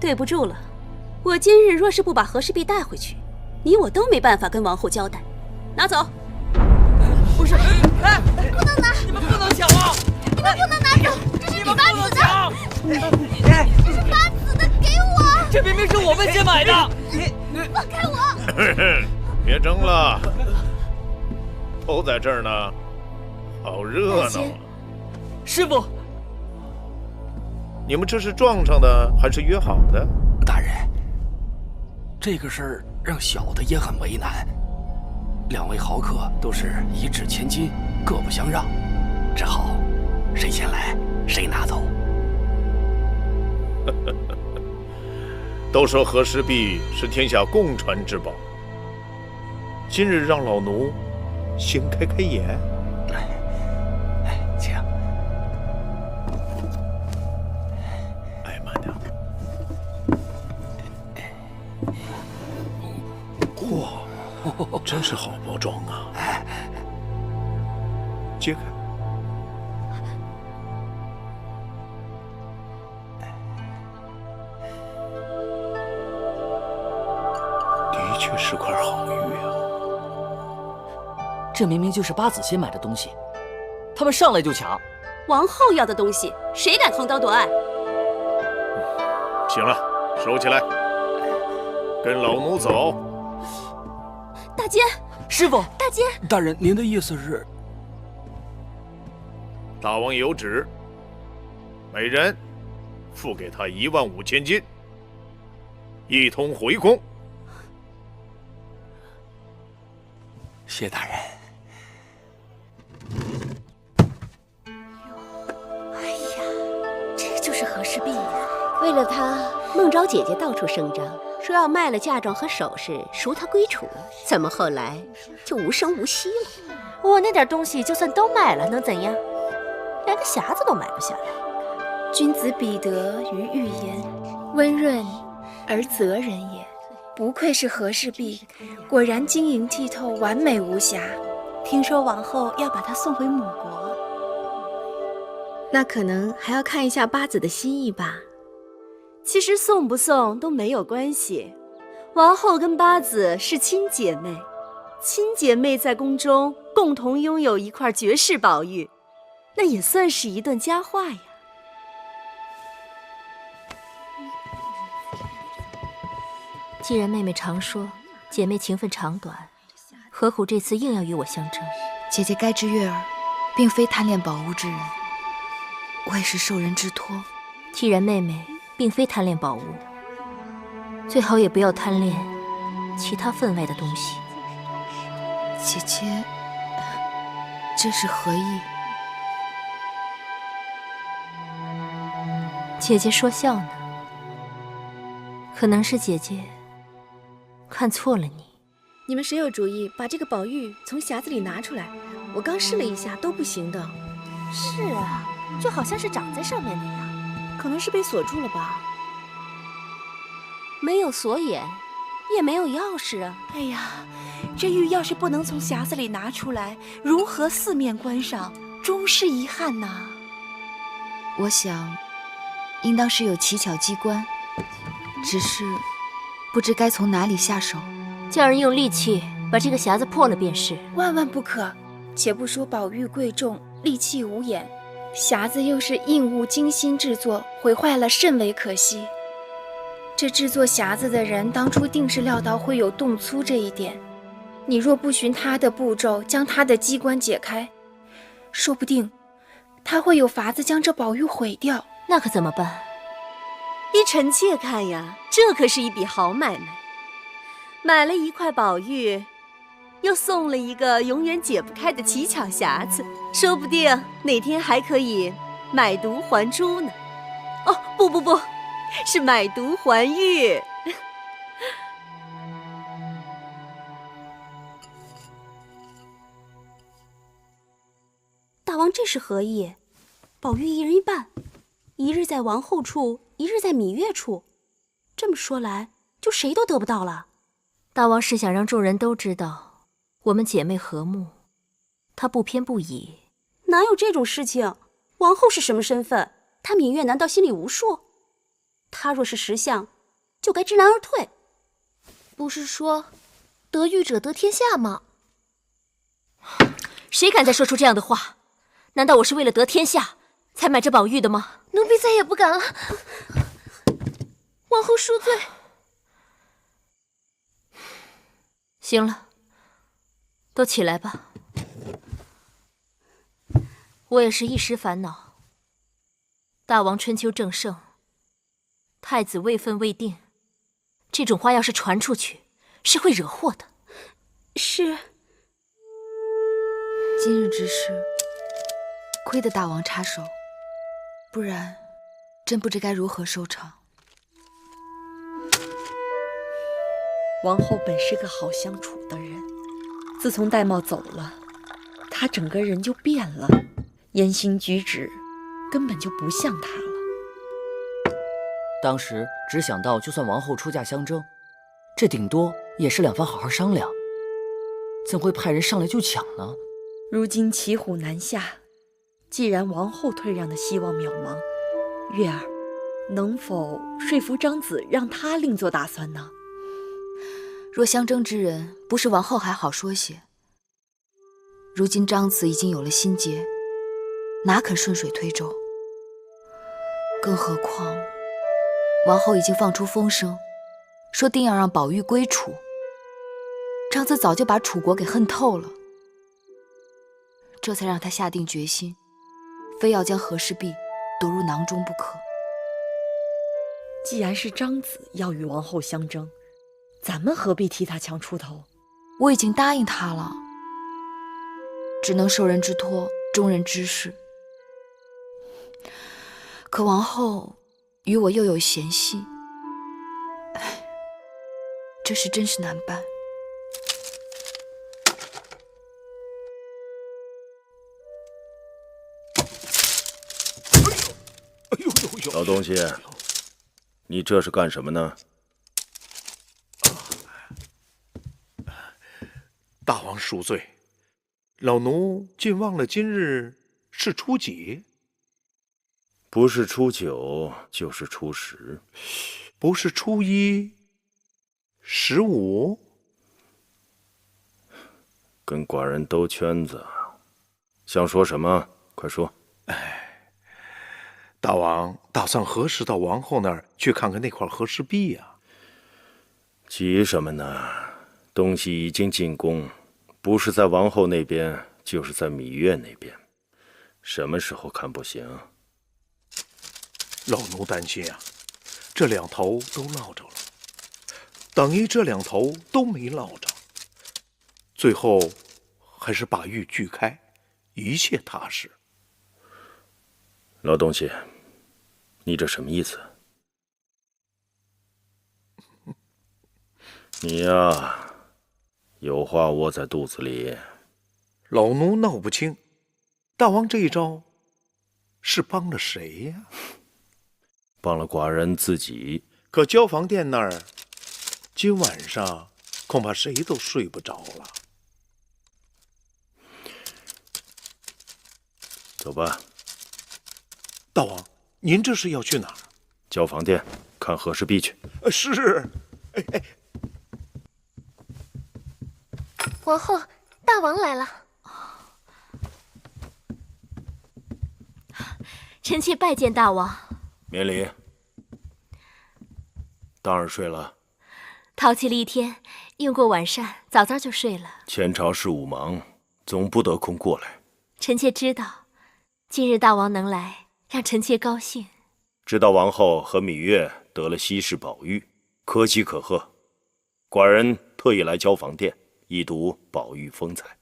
对不住了，我今日若是不把和氏璧带回去，你我都没办法跟王后交代。拿走。不是，哎，不能拿！你们不能抢啊！你们不能拿走，这是你八子的，哎，这是八子的，给我！这明明是我们先买的。放开我！别争了，都在这儿呢，好热闹啊！师傅，你们这是撞上的还是约好的？大人，这个事儿让小的也很为难。两位豪客都是一掷千金，各不相让，只好谁先来谁拿走。都说和氏璧是天下共传之宝，今日让老奴先开开眼。请。哎，慢点。哇，真是好包装啊！揭开。的确是块好玉啊！这明明就是八子先买的东西，他们上来就抢。王后要的东西，谁敢横刀夺爱？行了，收起来，跟老奴走。大姐，师傅，大姐，大人，您的意思是？大王有旨，每人付给他15000金，一同回宫。谢大人。哎呀，这就是和氏璧呀！为了他，孟昭姐姐到处声张，说要卖了嫁妆和首饰赎他归楚，怎么后来就无声无息了？我那点东西就算都卖了，能怎样？连个匣子都买不下来。君子彼得于玉颜，温润而泽人也。不愧是和氏璧，果然晶莹剔透，完美无瑕。听说王后要把她送回母国，那可能还要看一下八子的心意吧。其实送不送都没有关系，王后跟八子是亲姐妹，亲姐妹在宫中共同拥有一块绝世宝玉，那也算是一段佳话呀。既然妹妹常说姐妹情分长短，何苦这次硬要与我相争？姐姐该知月儿并非贪恋宝物之人，我也是受人之托。既然妹妹并非贪恋宝物，最好也不要贪恋其他分外的东西。姐姐，这是何意？姐姐说笑呢，可能是姐姐看错了你。你们谁有主意把这个宝玉从匣子里拿出来？我刚试了一下，都不行的。是啊，就好像是长在上面那样，可能是被锁住了吧？没有锁眼，也没有钥匙啊！哎呀，这玉要是不能从匣子里拿出来，如何四面观赏，终是遗憾呐。我想，应当是有奇巧机关，只是不知该从哪里下手。叫人用利器把这个匣子破了便是。万万不可！且不说宝玉贵重，利器无眼，匣子又是硬物精心制作，毁坏了甚为可惜。这制作匣子的人当初定是料到会有动粗这一点，你若不循他的步骤将他的机关解开，说不定他会有法子将这宝玉毁掉。那可怎么办？依臣妾看呀，这可是一笔好买卖。买了一块宝玉，又送了一个永远解不开的奇巧匣子，说不定哪天还可以买椟还珠呢。哦，不，是买椟还玉。大王这是何意？宝玉一人一半，一日在王后处，一日在芈月处。这么说来，就谁都得不到了。大王是想让众人都知道我们姐妹和睦，他不偏不倚。哪有这种事情？王后是什么身份？她芈月难道心里无数？她若是识相，就该知难而退。不是说得玉者得天下吗？谁敢再说出这样的话？难道我是为了得天下才买这宝玉的吗？奴婢再也不敢了。王后恕罪。行了，都起来吧。我也是一时烦恼。大王春秋正盛，太子位分未定，这种话要是传出去，是会惹祸的。是。今日之事，亏得大王插手，不然真不知该如何收场。王后本是个好相处的人，自从戴瑁走了，她整个人就变了，言行举止根本就不像她了。当时只想到，就算王后出嫁相争，这顶多也是两番好好商量，怎会派人上来就抢呢？如今骑虎难下，既然王后退让的希望渺茫，月儿能否说服张子让他另做打算呢？若相争之人不是王后还好说些，如今张子已经有了心结，哪肯顺水推舟？更何况王后已经放出风声，说定要让宝玉归楚。张子早就把楚国给恨透了，这才让他下定决心，非要将和氏璧夺入囊中不可。既然是张子要与王后相争，咱们何必替他强出头？我已经答应他了，只能受人之托，忠人之事。可王后与我又有嫌隙，唉，这事真是难办。老东西，你这是干什么呢？大王恕罪，老奴竟忘了今日是初几。不是初9就是初10，不是初1、15。跟寡人兜圈子，想说什么？快说。大王打算何时到王后那儿去看看那块和氏璧呀？急什么呢？东西已经进宫，不是在王后那边，就是在芈月那边，什么时候看不行？老奴担心啊，这两头都落着了，等于这两头都没落着，最后还是把玉锯开，一切踏实。老东西，你这什么意思？你呀，有话窝在肚子里。老奴闹不清，大王这一招是帮了谁呀？帮了寡人自己。可交房殿那儿，今晚上恐怕谁都睡不着了。走吧。大王，您这是要去哪儿？交房殿看和氏璧去。是。王后，大王来了。臣妾拜见大王。免礼。当然睡了。淘气了一天，用过晚膳，早早就睡了。前朝事务忙，总不得空过来。臣妾知道，今日大王能来，让臣妾高兴。知道王后和芈月得了稀世宝玉，可喜可贺。寡人特意来交房殿，一睹宝玉风采。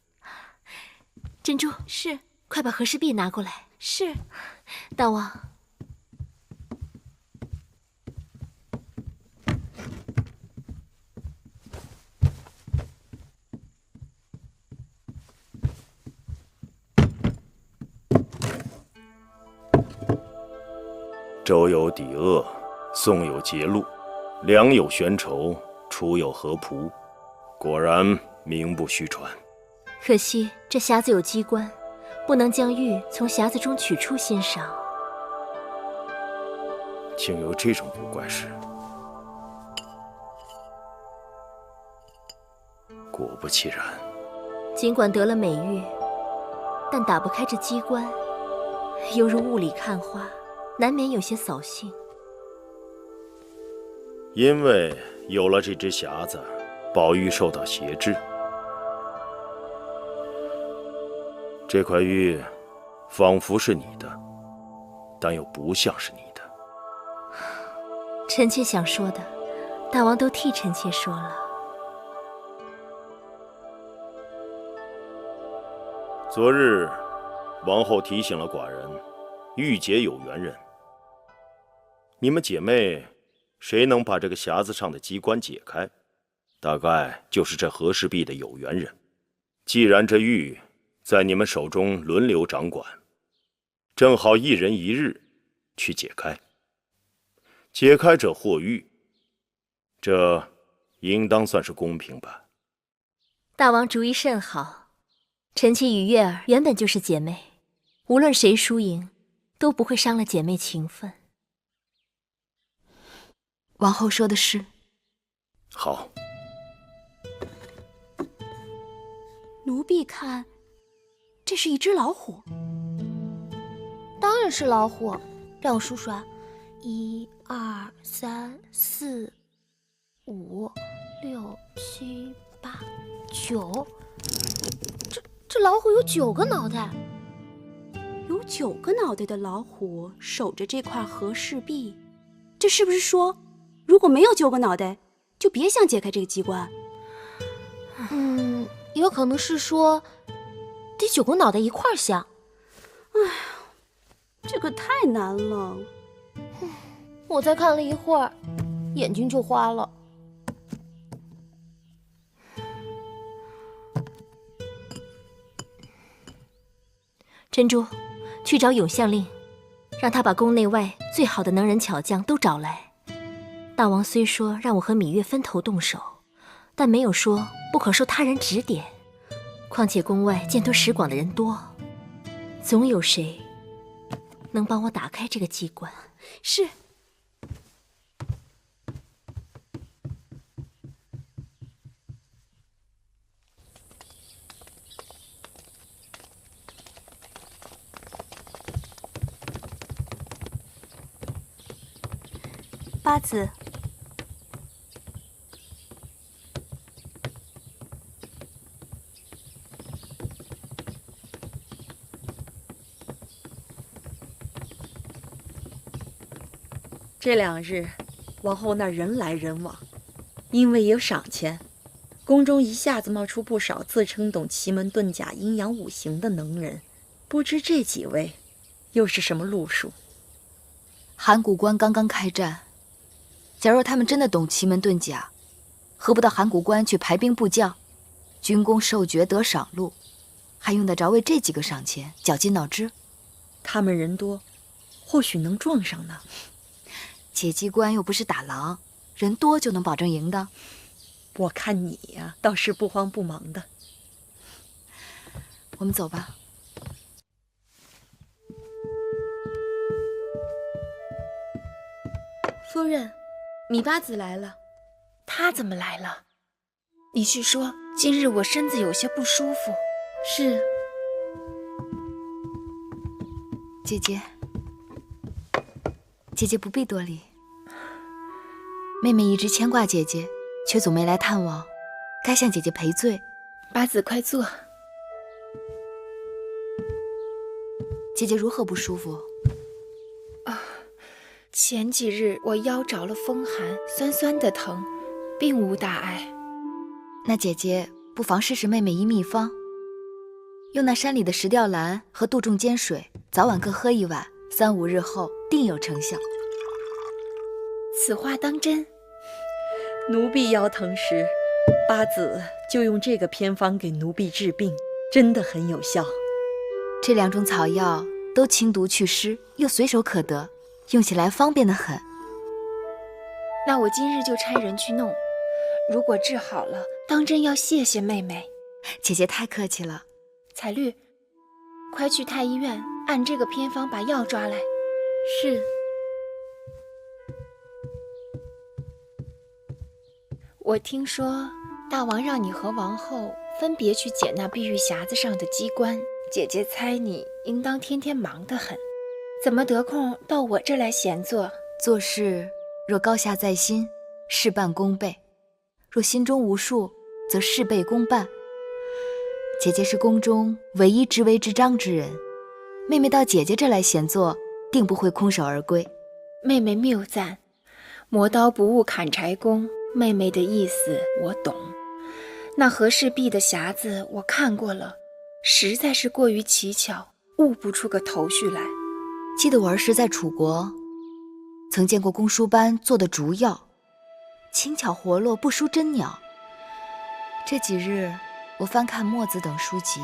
珍珠，是，快把和氏璧拿过来。是，大王。周有砥箜，宋有节录，梁有悬绸，楚有合仆，果然名不虚传。可惜这匣子有机关，不能将玉从匣子中取出欣赏。竟有这种古怪事！果不其然，尽管得了美玉，但打不开这机关，犹如雾里看花，难免有些扫兴。因为有了这只匣子，宝玉受到挟制。这块玉仿佛是你的，但又不像是你的。臣妾想说的，大王都替臣妾说了。昨日，王后提醒了寡人，玉姐有缘人。你们姐妹谁能把这个匣子上的机关解开，大概就是这和氏璧的有缘人。既然这玉在你们手中轮流掌管，正好一人一日去解开。解开者获玉，这应当算是公平吧？大王主意甚好，臣妾与月儿原本就是姐妹，无论谁输赢，都不会伤了姐妹情分。王后说的是。好。奴婢看，这是一只老虎。当然是老虎，让我数数啊，1、2、3、4、5、6、7、8、9。这老虎有9个脑袋。有9个脑袋的老虎守着这块和氏璧，这是不是说，如果没有9个脑袋，就别想解开这个机关？也有可能是说，得9个脑袋一块儿想。哎呀，这可太难了。我才看了一会儿，眼睛就花了。珍珠，去找永相令，让他把宫内外最好的能人巧匠都找来。大王虽说让我和芈月分头动手，但没有说不可受他人指点。况且宫外见多识广的人多，总有谁能帮我打开这个机关。是。八子，这2日，王后那儿人来人往，因为有赏钱，宫中一下子冒出不少自称懂奇门遁甲、阴阳五行的能人，不知这几位又是什么路数？函谷关刚刚开战，假若他们真的懂奇门遁甲，何不到函谷关去排兵布将，军功授爵得赏禄，还用得着为这几个赏钱绞尽脑汁？他们人多，或许能撞上呢。解机关又不是打狼，人多就能保证赢的。我看你呀，倒是不慌不忙的。我们走吧。夫人，芈八子来了。她怎么来了？你去说，今日我身子有些不舒服。是。姐姐，姐姐不必多礼。妹妹一直牵挂姐姐，却总没来探望，该向姐姐赔罪。八子，快坐。姐姐如何不舒服？前几日我腰着了风寒，酸酸的疼，并无大碍。那姐姐不妨试试妹妹一秘方，用那山里的石吊兰和杜仲煎水，早晚各喝1碗，3、5日后定有成效。此话当真？奴婢腰疼时，八子就用这个偏方给奴婢治病，真的很有效。这2种草药都清毒祛湿，又随手可得，用起来方便得很。那我今日就差人去弄，如果治好了，当真要谢谢妹妹。姐姐太客气了。彩绿，快去太医院按这个偏方把药抓来。是。我听说大王让你和王后分别去解那碧玉匣子上的机关，姐姐猜你应当天天忙得很，怎么得空到我这来闲坐？做事若高下在心，事半功倍；若心中无数，则事倍功半。姐姐是宫中唯一知微知章之人，妹妹到姐姐这来闲坐，定不会空手而归。妹妹谬赞，磨刀不误砍柴工，妹妹的意思我懂。那和氏璧的匣子我看过了，实在是过于奇巧，悟不出个头绪来。记得我儿时在楚国，曾见过公输班做的竹药，轻巧活络，不输真鸟。这几日我翻看墨子等书籍，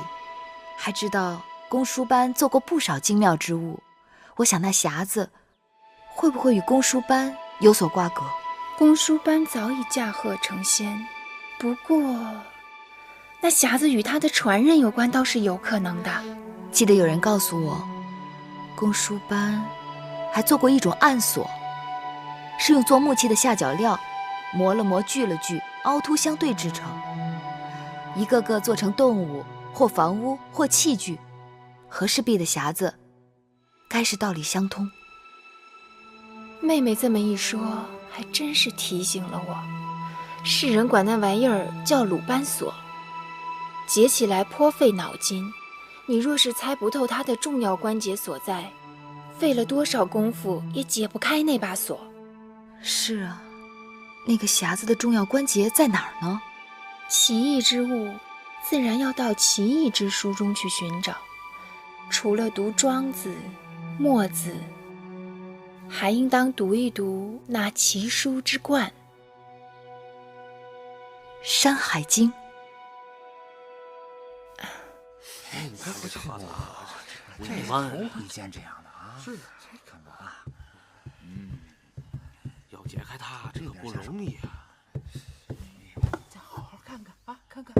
还知道公输班做过不少精妙之物。我想那匣子会不会与公输班有所瓜葛？公输班早已驾鹤成仙，不过那匣子与他的传人有关，倒是有可能的。记得有人告诉我，公输班还做过一种暗锁，是用做木器的下脚料磨了磨，锯了锯，凹凸相对制成，一个个做成动物或房屋或器具。和氏璧的匣子该是道理相通。妹妹这么一说，还真是提醒了我。世人管那玩意儿叫鲁班锁，解起来颇费脑筋。你若是猜不透它的重要关节所在，费了多少功夫也解不开那把锁。是啊，那个匣子的重要关节在哪儿呢？奇异之物，自然要到奇异之书中去寻找。除了读庄子、墨子，还应当读一读那奇书之冠《山海经》。你看这匣子，这头一见这样的啊！是，看看啊，要解开它这不容易啊！再好好看看啊，看看。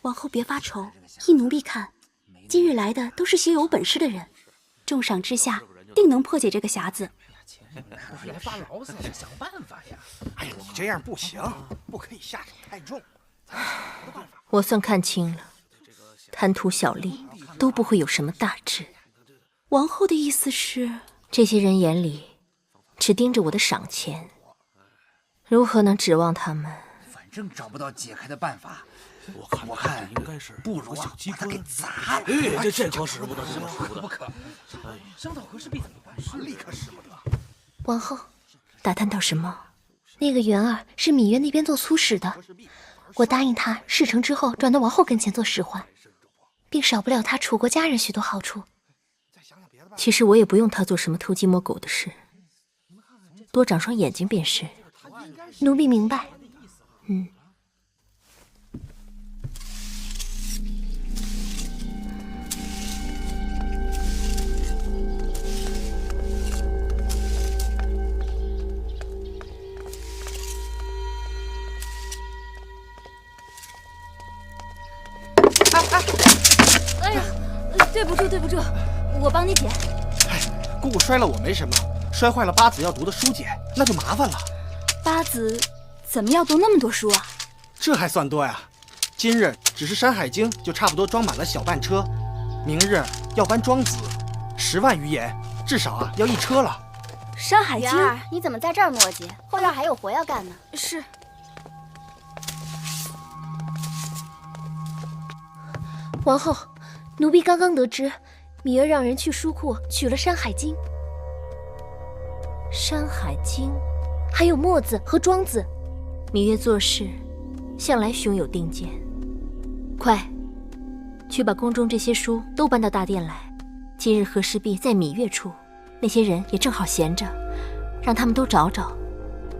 王后别发愁，依奴婢看，今日来的都是些有本事的人，重赏之下，定能破解这个匣子。来发牢骚，想办法呀！哎呀，你这样不行，不可以下手太重。我算看清了，贪图小利都不会有什么大志。王后的意思是，这些人眼里只盯着我的赏钱，如何能指望他们？反正找不到解开的办法。我看应该是不如把它给砸了。这可使不得，不可！伤到和氏璧怎么办？立刻使不得。王后，打探到什么？那个元儿是芈月那边做粗使的，我答应他事成之后转到王后跟前做使唤，并少不了他楚国家人许多好处。其实我也不用他做什么偷鸡摸狗的事，多长双眼睛便是。奴婢明白。哎呀，对不住，对不住，我帮你捡。哎，姑姑摔了我没什么，摔坏了八子要读的书简，那就麻烦了。八子怎么要读那么多书啊？这还算多呀！今日只是《山海经》就差不多装满了小半车，明日要搬《庄子》，10万余言，至少要1车了。《山海经》元儿，你怎么在这儿磨叽？后院还有活要干呢。是。王后，奴婢刚刚得知，芈月让人去书库取了《山海经》。《山海经》，还有墨子和庄子。芈月做事向来胸有定见，快去把宫中这些书都搬到大殿来。今日和氏璧在芈月处，那些人也正好闲着，让他们都找找，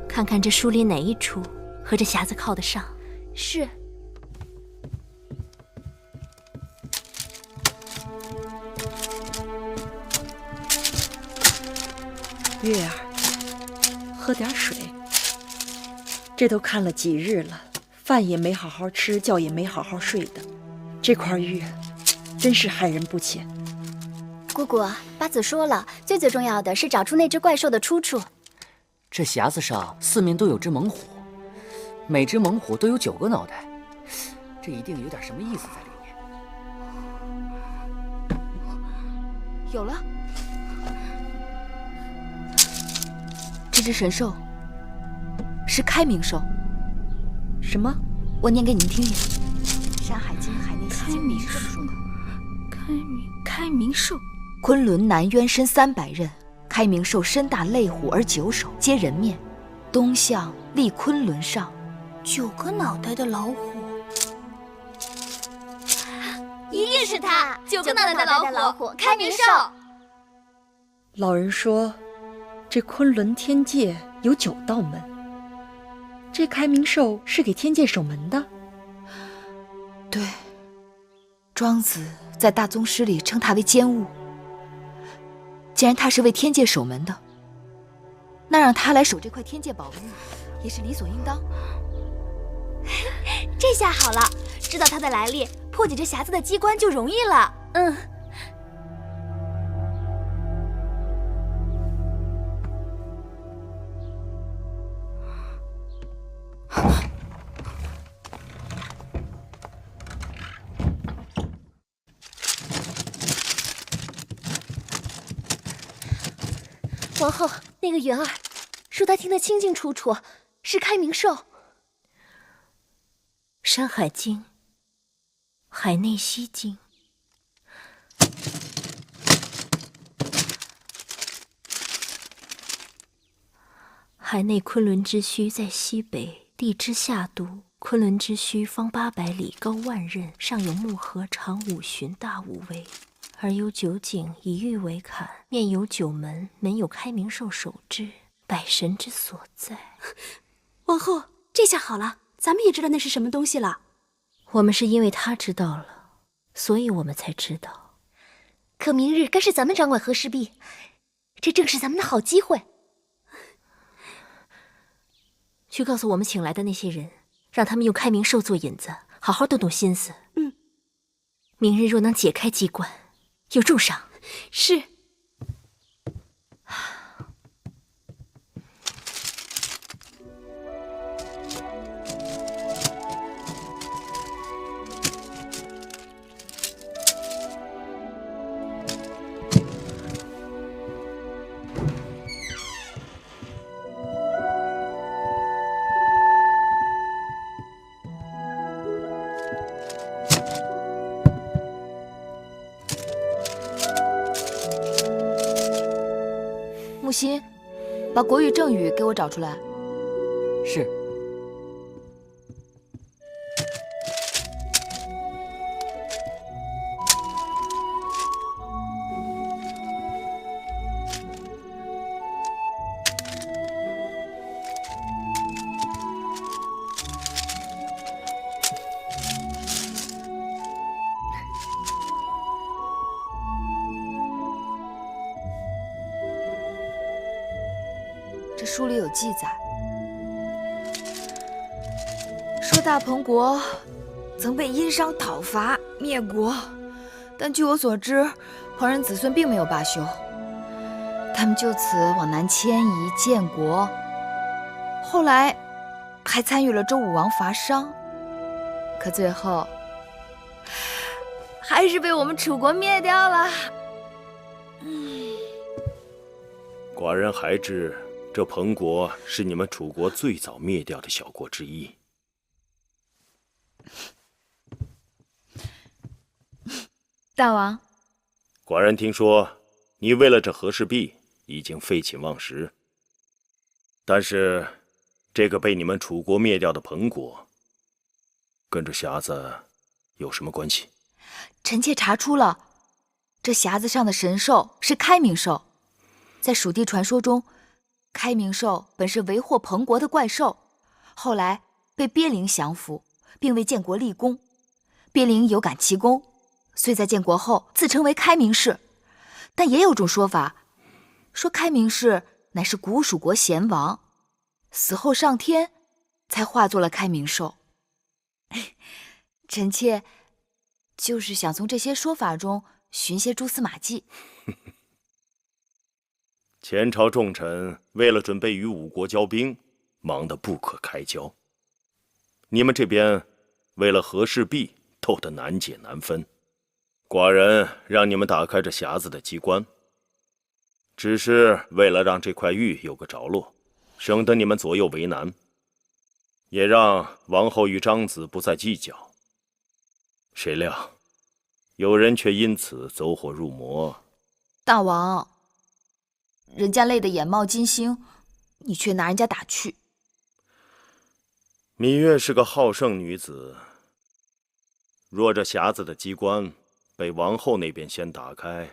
看看这书里哪一处和这匣子靠得上。是。月儿，喝点水。这都看了几日了，饭也没好好吃，觉也没好好睡的。这块玉真是害人不浅。姑姑，八子说了，最重要的是找出那只怪兽的出处。这匣子上4面都有只猛虎，每只猛虎都有9个脑袋，这一定有点什么意思在里面。有了，这只神兽是开明兽。什么？我念给你们听听，《山海经·海内西经》里是这么说的：开明兽，昆仑南渊深300仞，开明兽身大类虎而9首，皆人面，东向立昆仑上。9个脑袋的老虎，一定是它，9个脑袋的老虎，开明兽。老人说，这昆仑天界有9道门，这开明兽是给天界守门的。对，庄子在大宗师里称它为奸物。既然它是为天界守门的，那让它来守这块天界宝玉，也是理所应当。这下好了，知道它的来历，破解这匣子的机关就容易了。王后，那个元儿说她听得清清楚楚，是开明兽。《山海经》《海内西经》。海内昆仑之墟在西北，地之下都。昆仑之墟方800里，高10000仞，上有木河，长5旬，大5围，而有9井，以玉为坎，面有9门，门有开明兽守之，百神之所在。王后，这下好了，咱们也知道那是什么东西了。我们是因为他知道了，所以我们才知道。可明日该是咱们掌管和氏璧，这正是咱们的好机会。去告诉我们请来的那些人，让他们用开明兽做引子，好好动动心思。明日若能解开机关，有重赏。是。木心，把国语正语给我找出来。是。这书里有记载，说大鹏国曾被殷商讨伐灭国，但据我所知，黄人子孙并没有罢休，他们就此往南迁移建国，后来还参与了周武王伐商，可最后还是被我们楚国灭掉了。寡人还知这彭国是你们楚国最早灭掉的小国之一。大王，寡人听说你为了这和氏璧已经废寝忘食，但是这个被你们楚国灭掉的彭国，跟这匣子有什么关系？臣妾查出了，这匣子上的神兽是开明兽。在蜀地传说中，开明兽本是为祸彭国的怪兽，后来被鳖灵降服，并为建国立功。鳖灵有感其功，遂在建国后自称为开明氏。但也有种说法，说开明氏乃是古蜀国贤王，死后上天，才化作了开明兽。臣妾就是想从这些说法中寻些蛛丝马迹。前朝重臣为了准备与吴国交兵，忙得不可开交。你们这边为了和氏璧斗得难解难分，寡人让你们打开这匣子的机关，只是为了让这块玉有个着落，省得你们左右为难，也让王后与张子不再计较。谁料有人却因此走火入魔。大王，人家累得眼冒金星，你却拿人家打趣。芈月是个好胜女子，若这匣子的机关被王后那边先打开，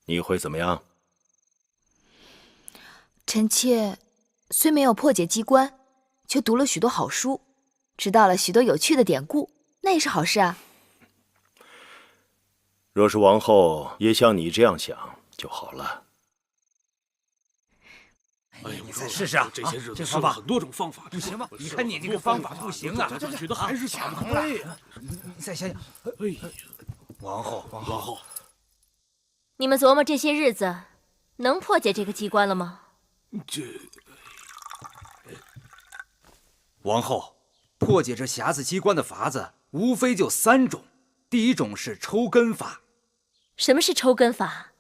你会怎么样？臣妾虽没有破解机关，却读了许多好书，知道了许多有趣的典故，那也是好事啊。若是王后也像你这样想就好了。哎呀，你再试试啊！这些日子试了很多种方法，不行吗？你看你这个方法不行啊！觉得还是想不通呀。你再想想。哎呀，王后，你们琢磨这些日子能破解这个机关了吗？王后，破解这匣子机关的法子无非就3种。第一种是抽根法。什么是抽根法？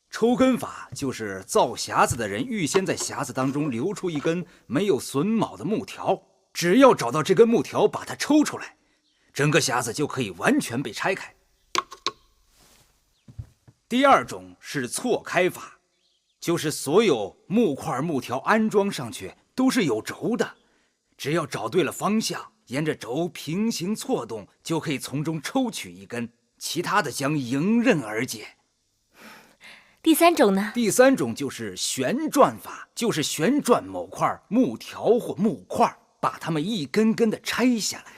抽根法就是造匣子的人预先在匣子当中留出一根没有榫卯的木条，只要找到这根木条，把它抽出来，整个匣子就可以完全被拆开。第二种是错开法，就是所有木块木条安装上去都是有轴的，只要找对了方向，沿着轴平行错动，就可以从中抽取一根，其他的将迎刃而解。第3种呢？第3种就是旋转法，就是旋转某块木条或木块，把它们一根根的拆下来。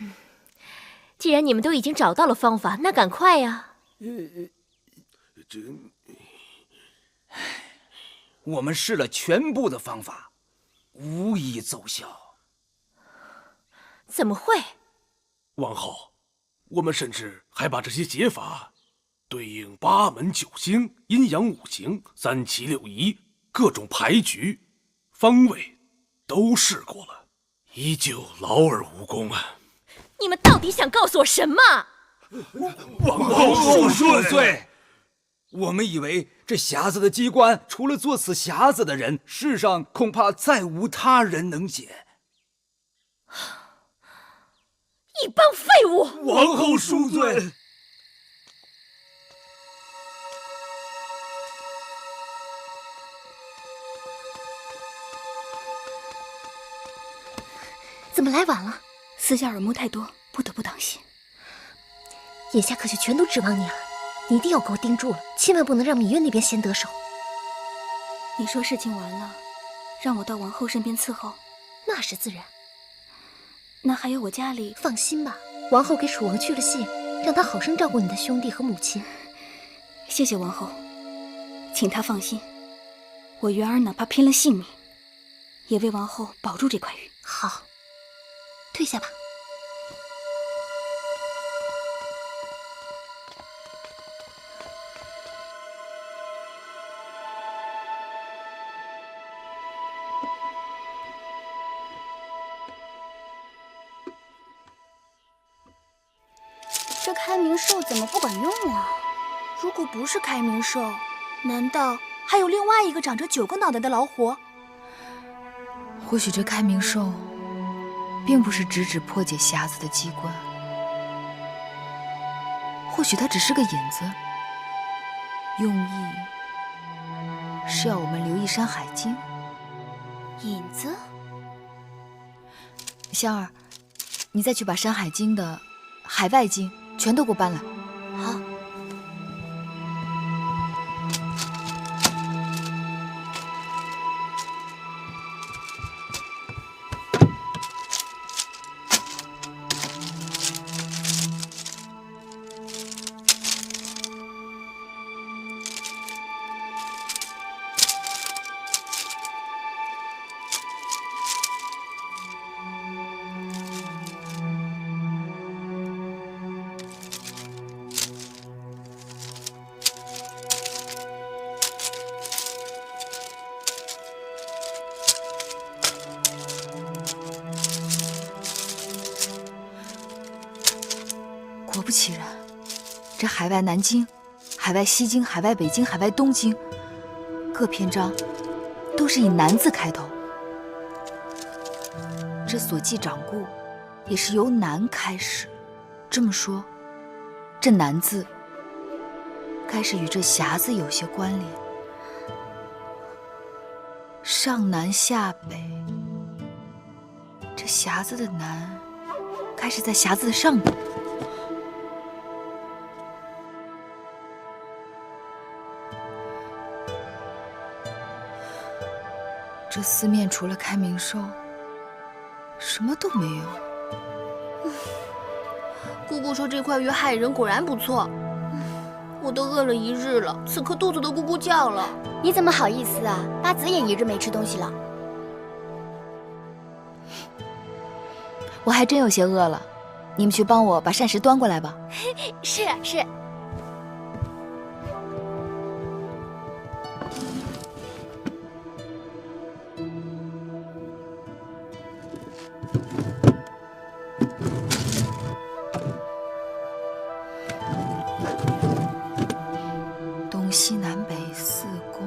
既然你们都已经找到了方法，那赶快呀！我们试了全部的方法，无一奏效。怎么会？王后，我们甚至还把这些解法对应8门9星、阴阳5行、3奇6仪、各种牌局、方位都试过了，依旧劳而无功啊！你们到底想告诉我什么？王后恕罪！我们以为这匣子的机关，除了做此匣子的人，世上恐怕再无他人能解。一帮废物！王后恕罪！怎么来晚了？私下耳目太多，不得不当心。眼下可就全都指望你了，你一定要给我盯住了，千万不能让芈月那边先得手。你说事情完了，让我到王后身边伺候，那是自然。那还有我家里，放心吧，王后给楚王去了信，让他好生照顾你的兄弟和母亲。谢谢王后，请她放心，我元儿哪怕拼了性命，也为王后保住这块玉。好，退下吧。这开明兽怎么不管用啊？如果不是开明兽，难道还有另外一个长着9个脑袋的老虎？或许这开明兽并不是直指破解匣子的机关，或许它只是个引子，用意是要我们留意《山海经》。引子？香儿，你再去把《山海经》的海外经全都给我搬来。好。不其然，这海外南京、海外西京、海外北京、海外东京，各篇章都是以南字开头。这所记掌故也是由南开始。这么说，这南字该是与这匣子有些关联。上南下北，这匣子的南该是在匣子的上边。这四面除了开明寿，什么都没有。姑姑说这块鱼害人，果然不错。我都饿了一日了，此刻肚子都咕咕叫了。你怎么好意思啊？八子也一日没吃东西了。我还真有些饿了，你们去帮我把膳食端过来吧。是是。东西南北四宫，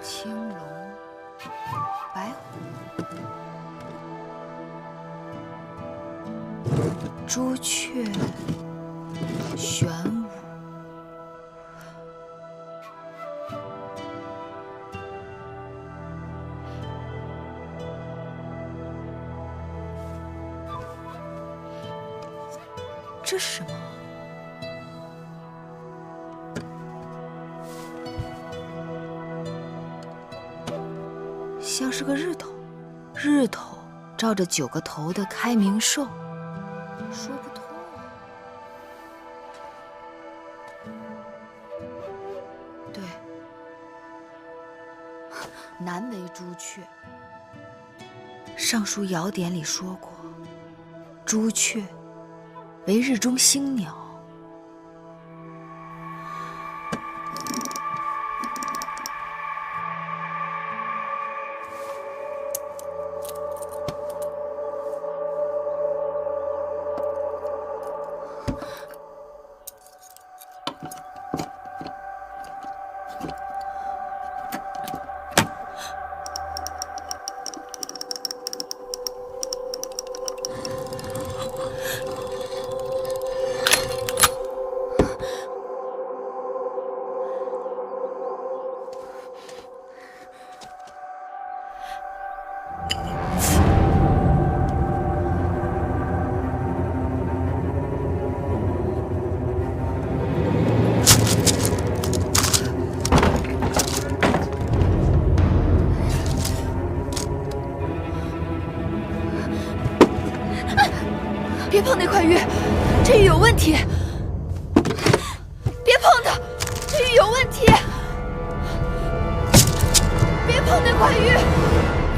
青龙、白虎、朱雀、玄武。这是什么？像是个日头，日头照着9个头的开明寿，说不通啊。对，南为朱雀。尚书尧典里说过，朱雀为日中星鸟。别碰那块玉，这玉有问题！别碰它，这玉有问题！别碰那块玉，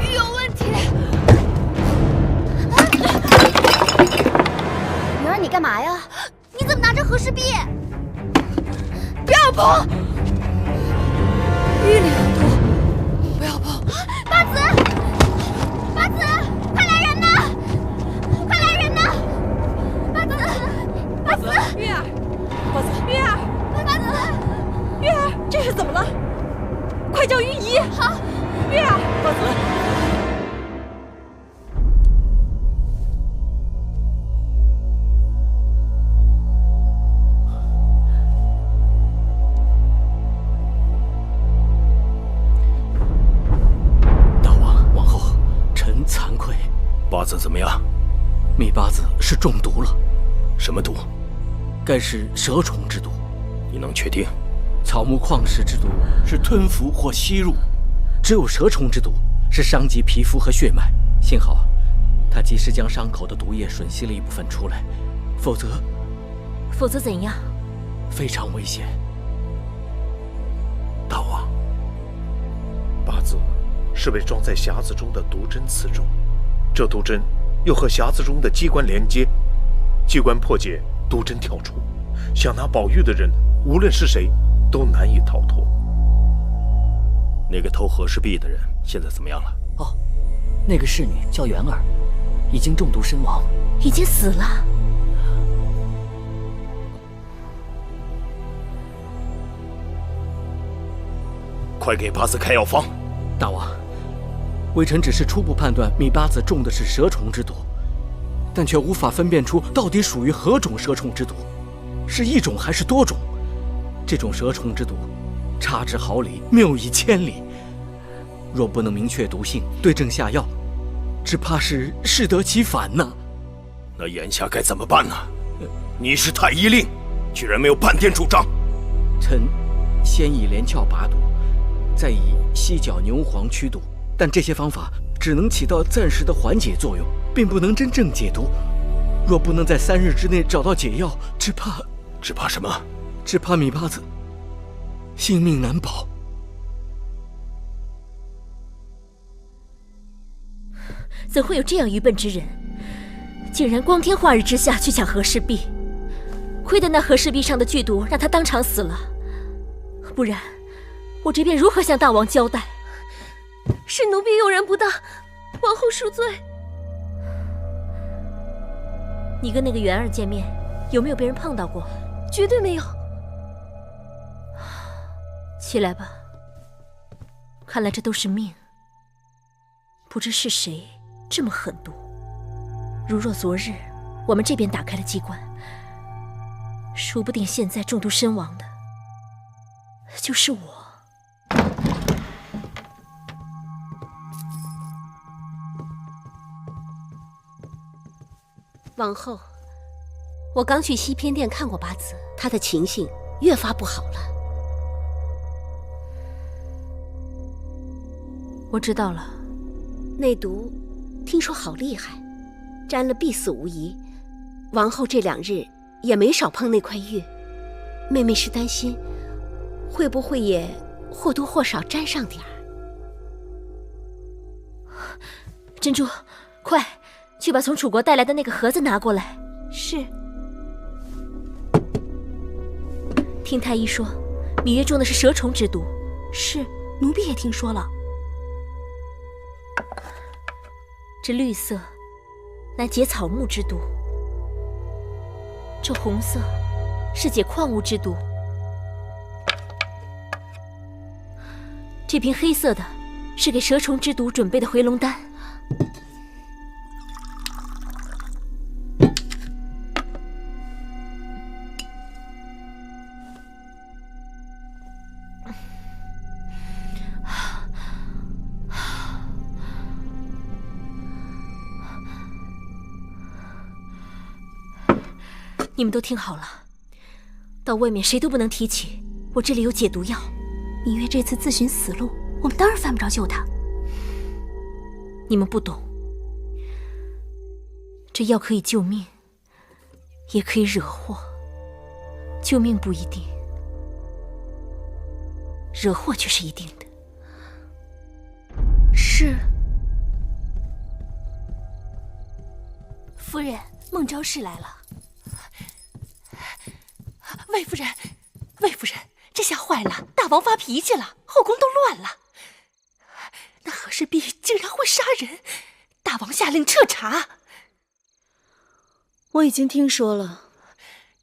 玉有问题！女儿，你干嘛呀？你怎么拿着和氏璧？不要碰！玉里很多，不要碰！八子，八子，快来人呐！快来人呐！八子，八子，玉儿，八子，玉儿，八子，玉儿，这是怎么了？快叫御医！好，玉儿，八子。八子怎么样？密八子是中毒了。什么毒？该是蛇虫之毒。你能确定？草木矿石之毒是吞服或吸入，只有蛇虫之毒是伤及皮肤和血脉。幸好他及时将伤口的毒液吮吸了一部分出来，否则怎样？非常危险。大王，八子是被装在匣子中的毒针刺中。这毒针又和匣子中的机关连接，机关破解，毒针跳出，想拿宝玉的人，无论是谁，都难以逃脱。那个偷和氏璧的人现在怎么样了？哦，那个侍女叫元儿，已经中毒身亡，已经死了。快给八子开药方！大王，微臣只是初步判断米八子中的是蛇虫之毒，但却无法分辨出到底属于何种蛇虫之毒，是一种还是多种。这种蛇虫之毒，差之毫厘，谬以千里。若不能明确毒性，对症下药，只怕是适得其反呢。那眼下该怎么办呢？你是太医令，居然没有半点主张。臣先以连翘拔毒，再以犀角牛黄驱毒，但这些方法只能起到暂时的缓解作用，并不能真正解毒。若不能在3日之内找到解药，只怕什么？只怕米八子性命难保。怎会有这样愚笨之人，竟然光天化日之下去抢和氏璧？亏得那和氏璧上的剧毒让他当场死了，不然我这边如何向大王交代？是奴婢用人不当，王后恕罪。你跟那个元儿见面，有没有被人碰到过？绝对没有。起来吧，看来这都是命。不知是谁这么狠毒。如若昨日我们这边打开了机关，说不定现在中毒身亡的就是我。王后，我刚去西偏殿看过八子，他的情形越发不好了。我知道了，内毒听说好厉害，沾了必死无疑。王后这2日也没少碰那块玉，妹妹是担心会不会也或多或少沾上点儿。珍珠，快去把从楚国带来的那个盒子拿过来。是。听太医说，芈月中的是蛇虫之毒。是，奴婢也听说了。这绿色乃解草木之毒，这红色是解矿物之毒，这瓶黑色的是给蛇虫之毒准备的回龙丹。你们都听好了，到外面谁都不能提起我这里有解毒药。芈月这次自寻死路，我们当然犯不着救她。你们不懂，这药可以救命，也可以惹祸。救命不一定，惹祸却是一定的。是。夫人，孟昭氏来了。魏夫人，魏夫人，这下坏了，大王发脾气了，后宫都乱了。那和氏璧竟然会杀人，大王下令彻查。我已经听说了，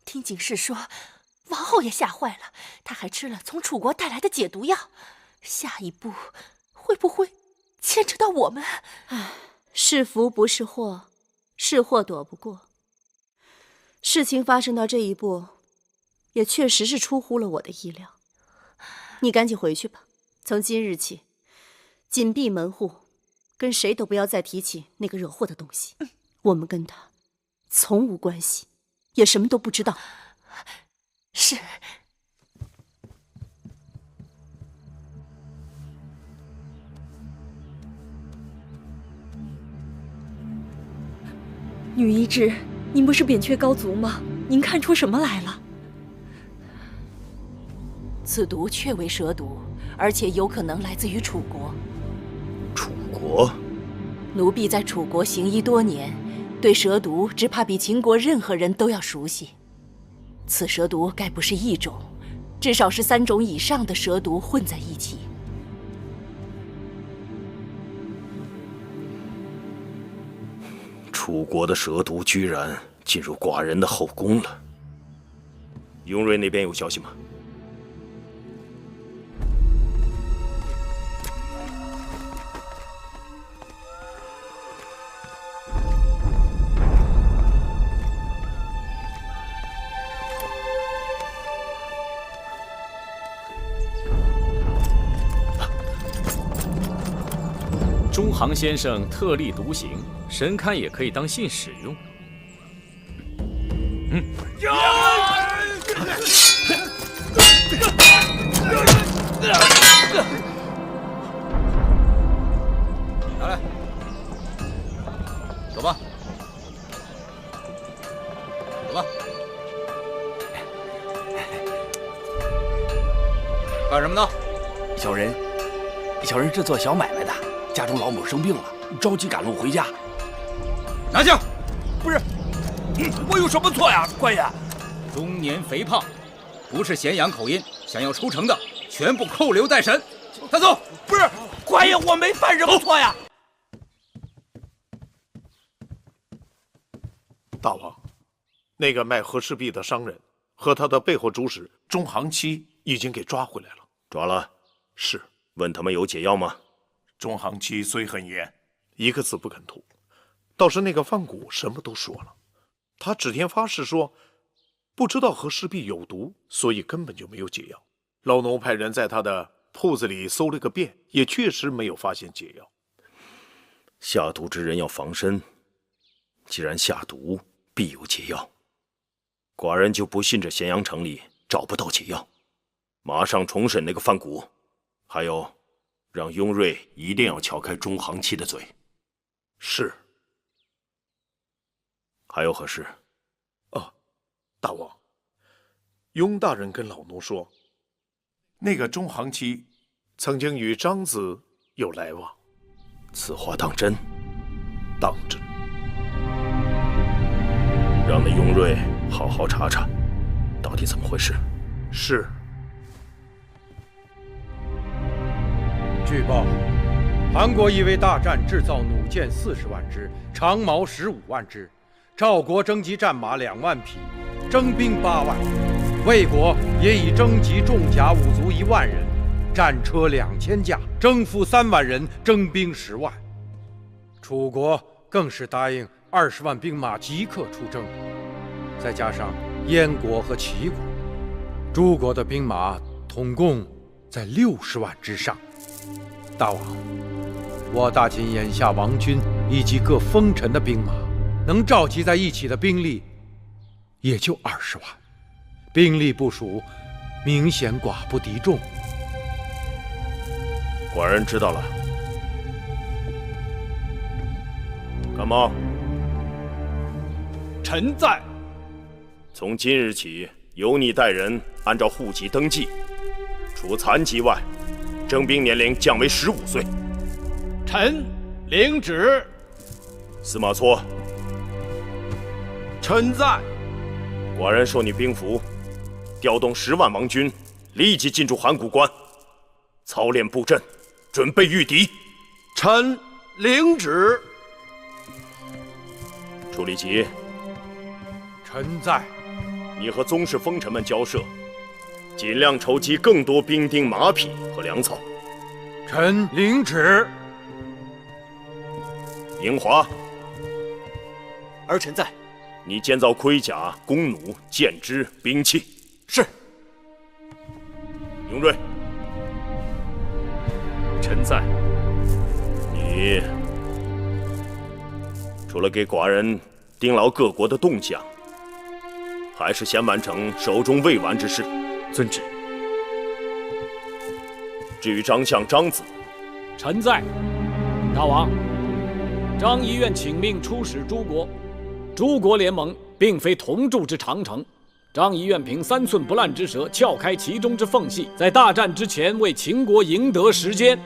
听警士说，王后也吓坏了，她还吃了从楚国带来的解毒药。下一步会不会牵扯到我们？唉，是福不是祸，是祸躲不过。事情发生到这一步，也确实是出乎了我的意料。你赶紧回去吧，从今日起，紧闭门户，跟谁都不要再提起那个惹祸的东西。我们跟他从无关系，也什么都不知道。是。女医治，您不是扁鹊高足吗？您看出什么来了？此毒确为蛇毒，而且有可能来自于楚国。楚国？奴婢在楚国行医多年，对蛇毒只怕比秦国任何人都要熟悉。此蛇毒该不是一种，至少是3种以上的蛇毒混在一起。楚国的蛇毒居然进入寡人的后宫了。雍瑞那边有消息吗？中行先生特立独行，神龛也可以当信使用。拿来，走吧，走吧。干什么呢？小人是做小买卖的，家中老母生病了，着急赶路回家。拿下！不是，我有什么错呀，官爷？中年肥胖，不是咸阳口音，想要出城的，全部扣留待审。带走！不是，官爷，我没犯什么错呀。大王，那个卖和氏璧的商人和他的背后主使中行期已经给抓回来了。抓了？是。问他们有解药吗？中行期虽很严，一个字不肯吐。倒是那个范谷什么都说了，他指天发誓说，不知道和氏璧有毒，所以根本就没有解药。老农派人在他的铺子里搜了个遍，也确实没有发现解药。下毒之人要防身，既然下毒，必有解药。寡人就不信这咸阳城里找不到解药。马上重审那个范谷，还有，让雍瑞一定要撬开中行期的嘴。是。还有何事？大王，雍大人跟老奴说，那个中行期曾经与张子有来往。此话当真？当真。让那雍瑞好好查查，到底怎么回事。是。据报，韩国已为大战制造弩箭40万支，长矛15万支。赵国征集战马2万匹，征兵8万；魏国也已征集重甲武卒1万人，战车2000架，征服3万人，征兵10万。楚国更是答应20万兵马即刻出征，再加上燕国和齐国，诸国的兵马统共在60万之上。大王，我大秦眼下王军以及各封臣的兵马，能召集在一起的兵力也就20万，兵力部署明显寡不敌众。寡人知道了。甘茂，臣在。从今日起，由你带人按照户籍登记，除残疾外，征兵年龄降为15岁。臣领旨。司马错，臣在。寡人授你兵符，调动10万王军，立即进驻函谷关，操练布阵，准备御敌。臣领旨。楚立奇，臣在。你和宗室封臣们交涉，尽量筹集更多兵丁、马匹和粮草。臣领旨。宁华，儿臣在。你建造盔甲、弓弩、箭支、兵器。是。雍瑞，臣在。你除了给寡人盯牢各国的动向，还是先完成手中未完之事。遵旨。至于张相、张子，臣在。大王，张仪愿请命出使诸国。诸国联盟并非同筑之长城，张仪愿凭3寸不烂之舌撬开其中之缝隙，在大战之前为秦国赢得时间。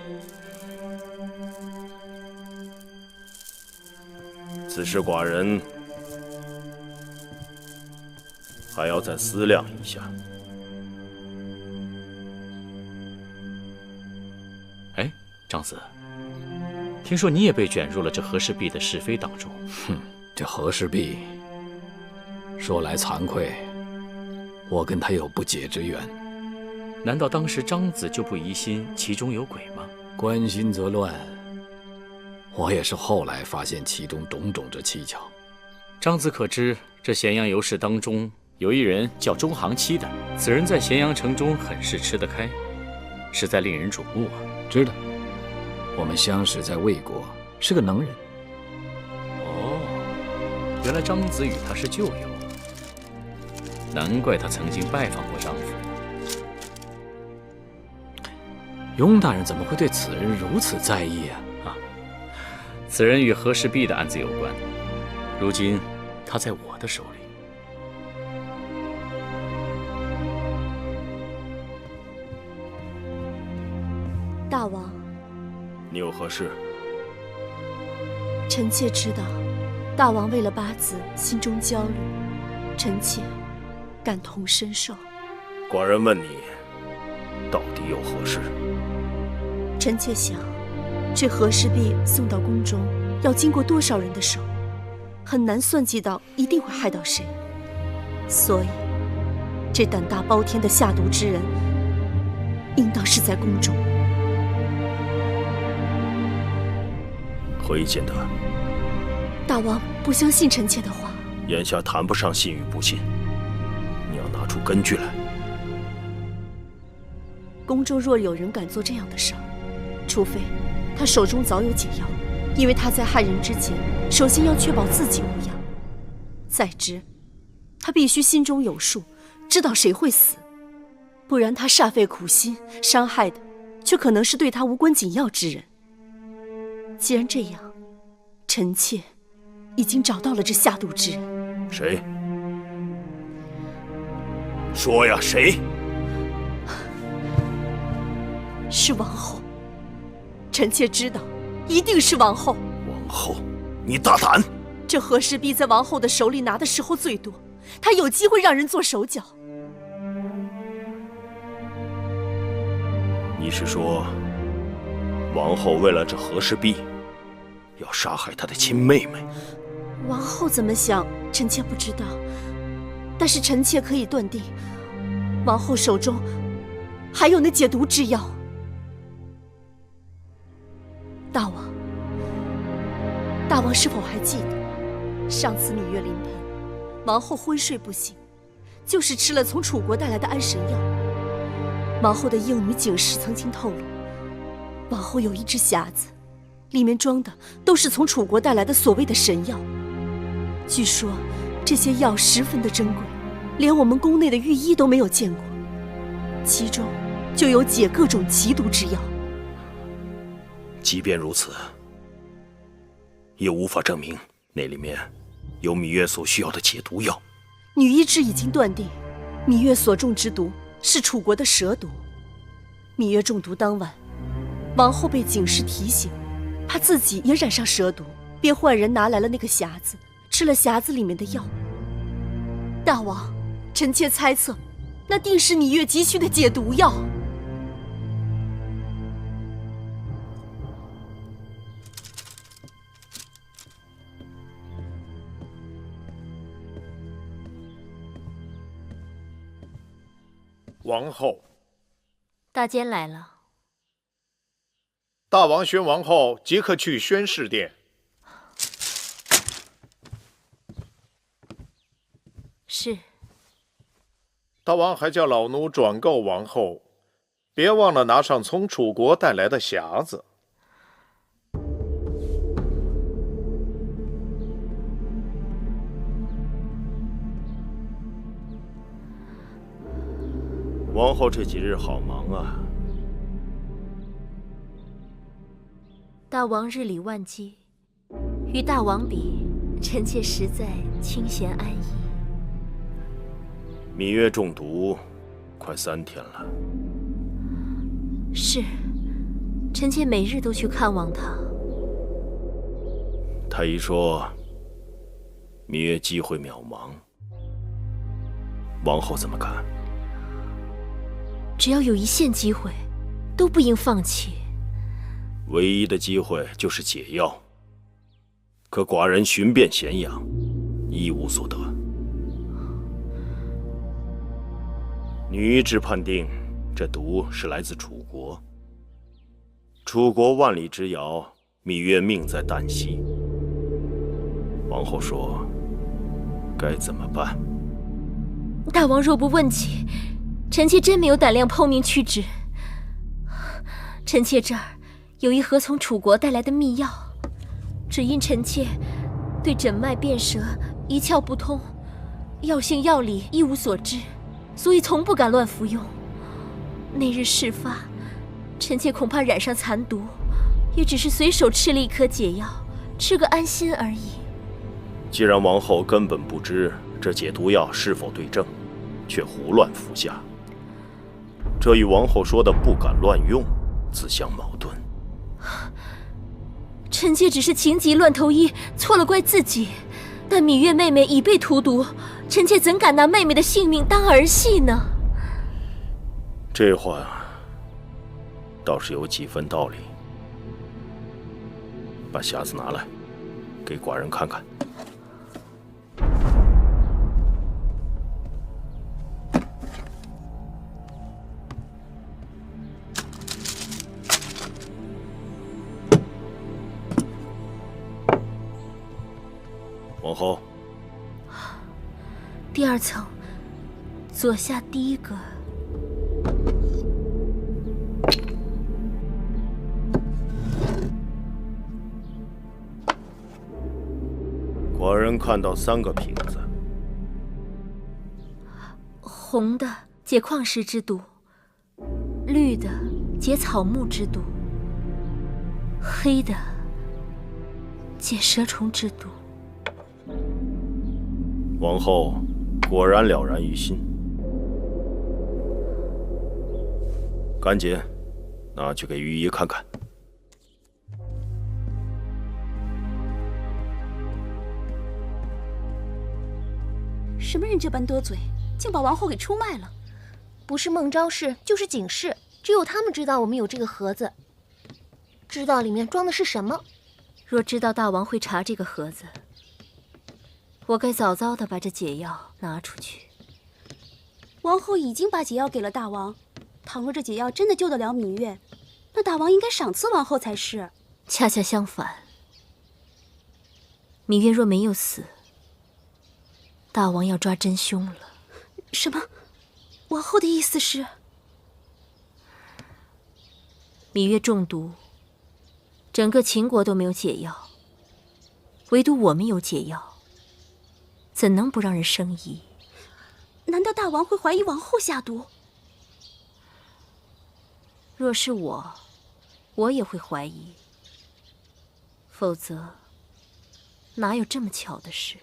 此事寡人还要再思量一下。哎，张子，听说你也被卷入了这和氏璧的是非当中？哼，这和氏璧，说来惭愧，我跟他有不解之缘。难道当时张子就不疑心其中有鬼吗？关心则乱，我也是后来发现其中种种之蹊跷。张子可知这咸阳游士当中有一人叫中行期的，此人在咸阳城中很是吃得开，实在令人瞩目啊。知道，我们相识在魏国，是个能人。哦，原来张子与他是旧友，难怪他曾经拜访过张府。雍大人怎么会对此人如此在意啊？此人与和氏璧的案子有关，如今他在我的手里。大王，你有何事？臣妾知道，大王为了八子心中焦虑，臣妾感同身受。寡人问你，到底有何事？臣妾想，这和氏璧送到宫中，要经过多少人的手，很难算计到一定会害到谁。所以，这胆大包天的下毒之人，应当是在宫中。何以见得？大王不相信臣妾的话。眼下谈不上信与不信，你要拿出根据来。宫中若有人敢做这样的事儿，除非他手中早有解药，因为他在害人之前，首先要确保自己无恙。再之，他必须心中有数，知道谁会死，不然他煞费苦心，伤害的却可能是对他无关紧要之人。既然这样，臣妾已经找到了这下毒之人。谁？说呀，谁？是王后。臣妾知道，一定是王后。王后，你大胆！这和氏璧在王后的手里拿的时候最多，她有机会让人做手脚。你是说，王后为了这和氏璧，要杀害她的亲妹妹？王后怎么想，臣妾不知道。但是臣妾可以断定，王后手中还有那解毒之药。大王是否还记得，上次芈月临盆，王后昏睡不醒，就是吃了从楚国带来的安神药。王后的应女景氏曾经透露，王后有一只匣子，里面装的都是从楚国带来的所谓的神药。据说这些药十分的珍贵，连我们宫内的御医都没有见过，其中就有解各种奇毒之药。即便如此，也无法证明那里面有芈月所需要的解毒药。女医之已经断定，芈月所中之毒是楚国的蛇毒。芈月中毒当晚，王后被景氏提醒，怕自己也染上蛇毒，便换人拿来了那个匣子，吃了匣子里面的药。大王，臣妾猜测，那定是芈月急需的解毒药。王后，大监来了。大王宣王后即刻去宣示殿。是。大王还叫老奴转告王后，别忘了拿上从楚国带来的匣子。王后这几日好忙啊！大王日理万机，与大王比，臣妾实在清闲安逸。芈月中毒，快3天了。是，臣妾每日都去看望她。太医说，芈月机会渺茫，王后怎么看？只要有一线机会，都不应放弃。唯一的机会就是解药，可寡人寻遍咸阳，一无所得。女医治判定，这毒是来自楚国。楚国万里之遥，芈月命在旦夕。王后说：“该怎么办？”大王若不问起，臣妾真没有胆量剖明曲直。臣妾这儿有一盒从楚国带来的秘药，只因臣妾对诊脉辨舌一窍不通，药性药理一无所知，所以从不敢乱服用。那日事发，臣妾恐怕染上残毒，也只是随手吃了一颗解药，吃个安心而已。既然王后根本不知这解毒药是否对症，却胡乱服下，这与王后说的不敢乱用自相矛盾。臣妾只是情急乱投医，错了怪自己。但芈月妹妹已被荼毒，臣妾怎敢拿妹妹的性命当儿戏呢？这话倒是有几分道理。把匣子拿来，给寡人看看。王后，第二层，左下第一格。寡人看到3个瓶子，红的解矿石之毒，绿的解草木之毒，黑的解蛇虫之毒。王后果然了然于心，赶紧拿去给御医看看。什么人这般多嘴，竟把王后给出卖了？不是孟昭氏，就是景氏，只有他们知道我们有这个盒子，知道里面装的是什么。若知道大王会查这个盒子，我该早早的把这解药拿出去。王后已经把解药给了大王，倘若这解药真的救得了芈月，那大王应该赏赐王后才是。恰恰相反，芈月若没有死，大王要抓真凶了。什么？王后的意思是？芈月中毒，整个秦国都没有解药，唯独我们有解药，怎能不让人生疑？难道大王会怀疑王后下毒？若是我也会怀疑。否则，哪有这么巧的事？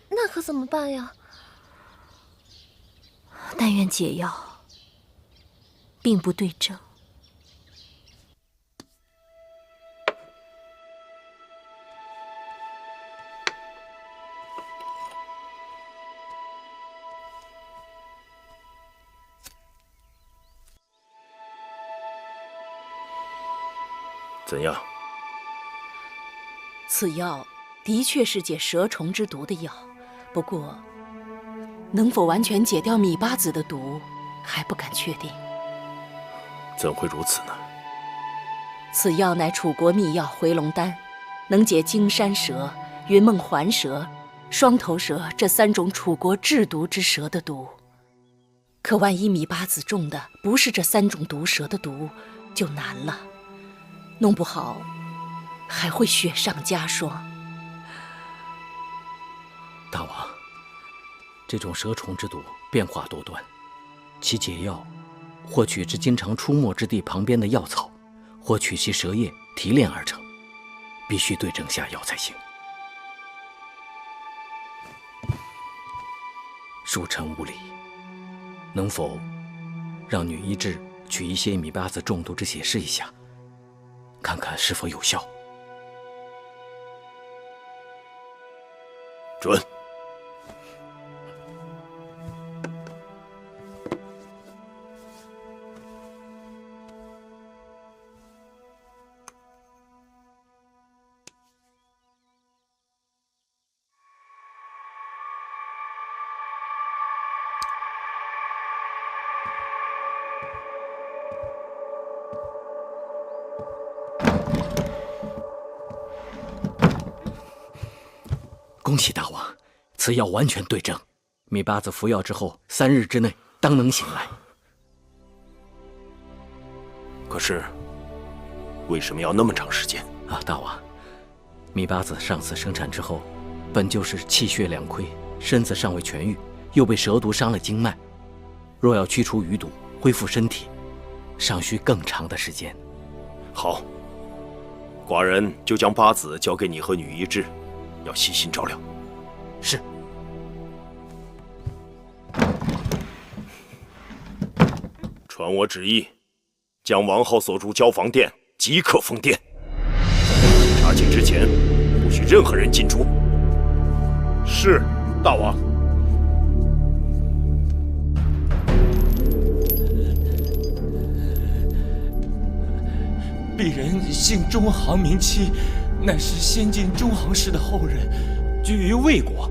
那可怎么办呀？但愿解药并不对症。怎样？此药的确是解蛇虫之毒的药，不过能否完全解掉芈八子的毒，还不敢确定。怎会如此呢？此药乃楚国秘药回龙丹，能解荆山蛇、云梦环蛇、双头蛇这3种楚国制毒之蛇的毒。可万一芈八子中的不是这3种毒蛇的毒，就难了，弄不好还会雪上加霜。大王，这种蛇虫之毒变化多端，其解药或取之经常出没之地旁边的药草，或取其蛇叶提炼而成，必须对症下药才行。恕臣无礼，能否让女医治取一些芈八子中毒之血试一下，看看是否有效？准。恭喜大王，此药完全对症，米八子服药之后3日之内当能醒来。可是，为什么要那么长时间啊？大王，米八子上次生产之后，本就是气血两亏，身子尚未痊愈，又被蛇毒伤了经脉，若要驱除余毒，恢复身体，尚需更长的时间。好，寡人就将八子交给你和女医治，要细心照料。是。传我旨意，将王后所住交房殿即刻封殿。查寝之前，不许任何人进出。是，大王。鄙人姓中行名期，乃是先晋中行氏的后人，居于魏国。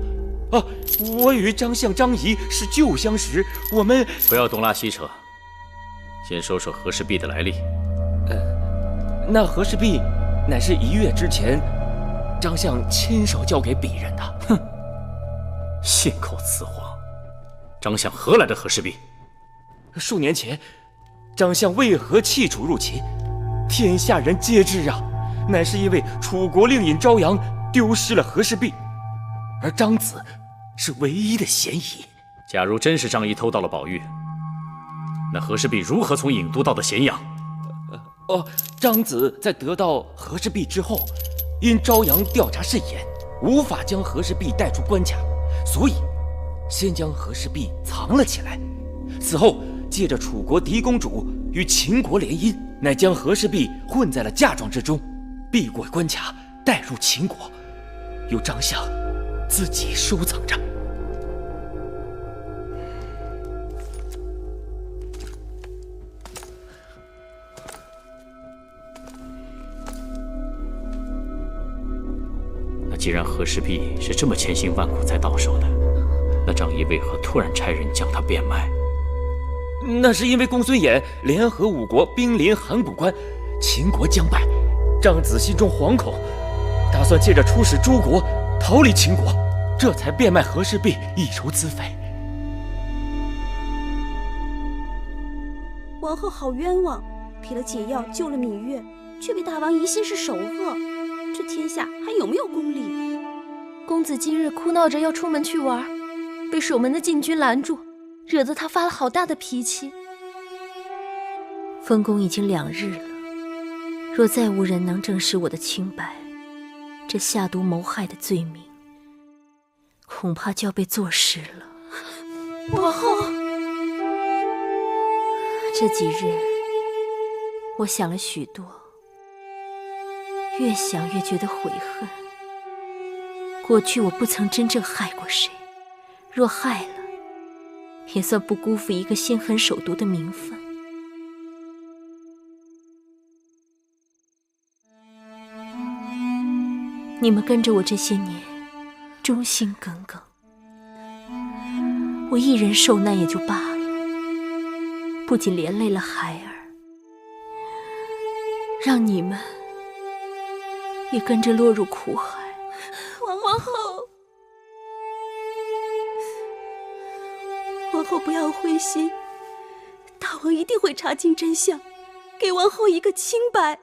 我与张相、张仪是旧相识，我们不要东拉西扯，先说说和氏璧的来历。那和氏璧乃是1月之前张相亲手交给鄙人的。哼，信口雌黄！张相何来的和氏璧？数年前，张相为何弃楚入齐？天下人皆知啊，乃是因为楚国令尹昭阳丢失了和氏璧，而张子是唯一的嫌疑。假如真是张仪偷到了宝玉，那和氏璧如何从郢都到的咸阳？张子在得到和氏璧之后，因昭阳调查甚严，无法将和氏璧带出关卡，所以先将和氏璧藏了起来。此后借着楚国嫡公主与秦国联姻，乃将和氏璧混在了嫁妆之中，避过关卡，带入秦国，由张相自己收藏着。那既然和氏璧是这么千辛万苦才到手的，那张仪为何突然差人将它变卖？那是因为公孙衍联合5国兵临函谷关，秦国将败，张子心中惶恐，打算借着出使诸国逃离秦国，这才变卖和氏璧以筹资费。王后好冤枉，给了解药救了芈月，却被大王疑心是首恶，这天下还有没有公理？公子今日哭闹着要出门去玩，被守门的禁军拦住，惹得他发了好大的脾气。封宫已经2日了，若再无人能证实我的清白，这下毒谋害的罪名恐怕就要被坐实了。王后，这几日我想了许多，越想越觉得悔恨。过去我不曾真正害过谁，若害了，也算不辜负一个心狠手毒的名分。你们跟着我这些年，忠心耿耿，我一人受难也就罢了，不仅连累了孩儿，让你们也跟着落入苦海。王后，王后不要灰心，大王一定会查清真相，给王后一个清白。